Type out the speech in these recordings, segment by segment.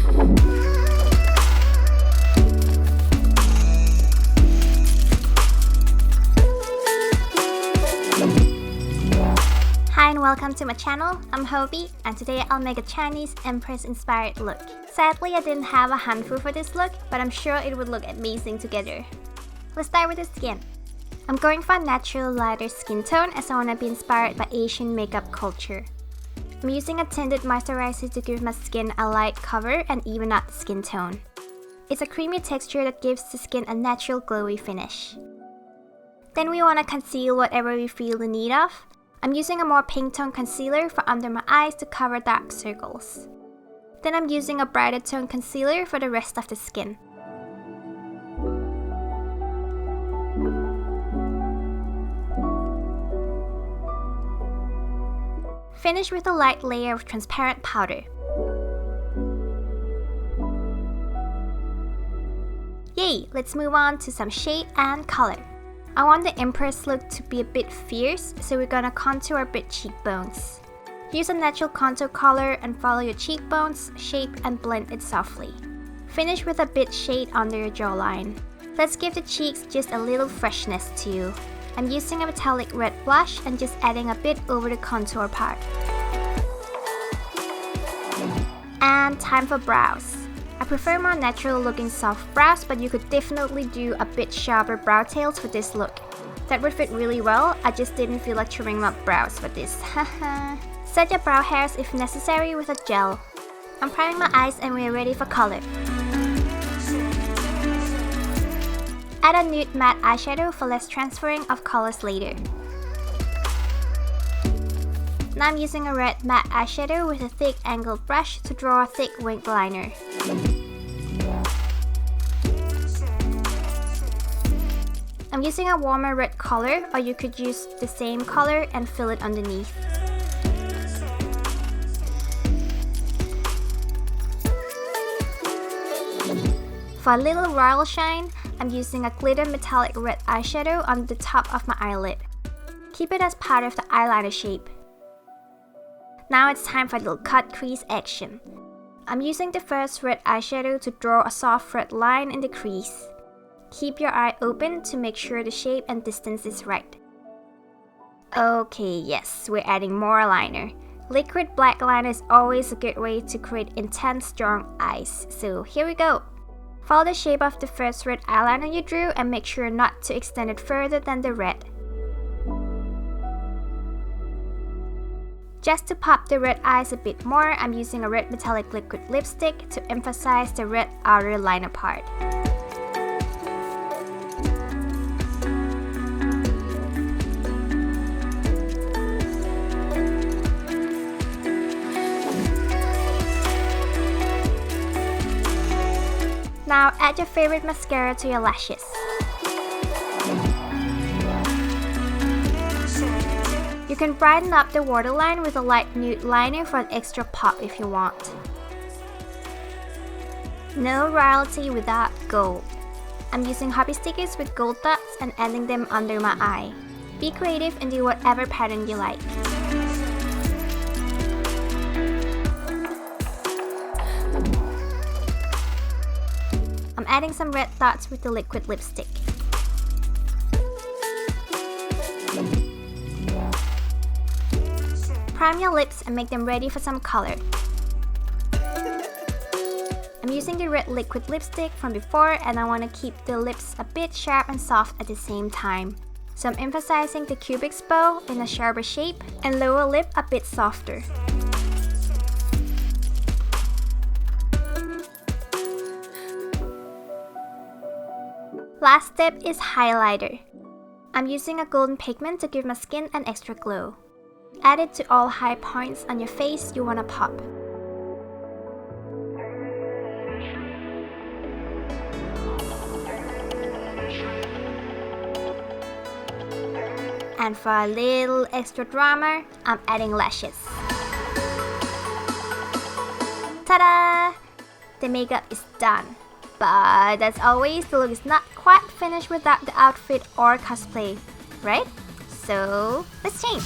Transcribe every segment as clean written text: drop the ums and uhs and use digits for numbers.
Hi and welcome to my channel. I'm Hopy and today I'll make a Chinese Empress inspired look. Sadly, I didn't have a Hanfu for this look, but I'm sure it would look amazing together. Let's start with the skin. I'm going for a natural lighter skin tone as I want to be inspired by Asian makeup culture. I'm using a tinted moisturizer to give my skin a light cover and even out the skin tone. It's a creamy texture that gives the skin a natural glowy finish. Then we want to conceal whatever we feel the need of. I'm using a more pink tone concealer for under my eyes to cover dark circles. Then I'm using a brighter tone concealer for the rest of the skin. Finish with a light layer of transparent powder. Yay! Let's move on to some shade and color. I want the Empress look to be a bit fierce, so we're gonna contour a bit cheekbones. Use a natural contour color and follow your cheekbones, shape and blend it softly. Finish with a bit shade under your jawline. Let's give the cheeks just a little freshness too. I'm using a metallic red blush and just adding a bit over the contour part. And time for brows. I prefer more natural looking soft brows, but you could definitely do a bit sharper brow tails for this look. That would fit really well, I just didn't feel like trimming my brows for this, haha. Set your brow hairs if necessary with a gel. I'm priming my eyes and we're ready for color. Add a nude matte eyeshadow for less transferring of colors later. Now I'm using a red matte eyeshadow with a thick angled brush to draw a thick winged liner. I'm using a warmer red color, or you could use the same color and fill it underneath. For a little royal shine, I'm using a glitter metallic red eyeshadow on the top of my eyelid. Keep it as part of the eyeliner shape. Now it's time for a little cut crease action. I'm using the first red eyeshadow to draw a soft red line in the crease. Keep your eye open to make sure the shape and distance is right. Okay, yes, we're adding more liner. Liquid black liner is always a good way to create intense, strong eyes, so here we go. Follow the shape of the first red eyeliner you drew and make sure not to extend it further than the red. Just to pop the red eyes a bit more, I'm using a red metallic liquid lipstick to emphasize the red outer liner part. Now add your favorite mascara to your lashes. You can brighten up the waterline with a light nude liner for an extra pop if you want. No royalty without gold. I'm using Hopy stickers with gold dots and adding them under my eye. Be creative and do whatever pattern you like. I'm adding some red dots with the liquid lipstick. Prime your lips and make them ready for some color. I'm using the red liquid lipstick from before and I want to keep the lips a bit sharp and soft at the same time. So I'm emphasizing the cupid's bow in a sharper shape and lower lip a bit softer. Last step is highlighter. I'm using a golden pigment to give my skin an extra glow. Add it to all high points on your face you want to pop. And for a little extra drama, I'm adding lashes. Ta-da! The makeup is done. But as always, the look is not quite finished without the outfit or cosplay, right? So let's change.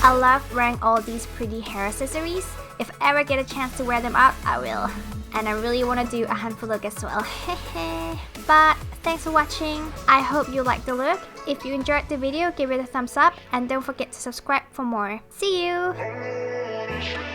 I love wearing all these pretty hair accessories. If I ever get a chance to wear them out, I will. And I really want to do a Hanfu look as well. But thanks for watching. I hope you liked the look. If you enjoyed the video, give it a thumbs up and don't forget to subscribe for more. See you!